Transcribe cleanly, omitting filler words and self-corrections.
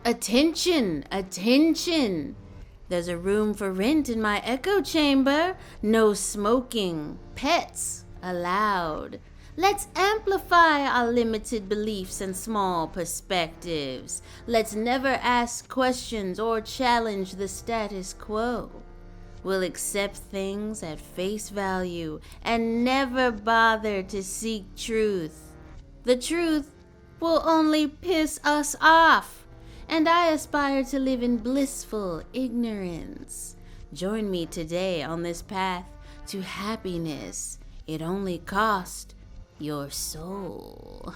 Attention, attention. There's a room for rent in my echo chamber. No smoking. Pets allowed. Let's amplify our limited beliefs and small perspectives. Let's never ask questions or challenge the status quo. We'll accept things at face value and never bother to seek truth. The truth will only piss us off, and I aspire to live in blissful ignorance. Join me today on this path to happiness. It only cost your soul.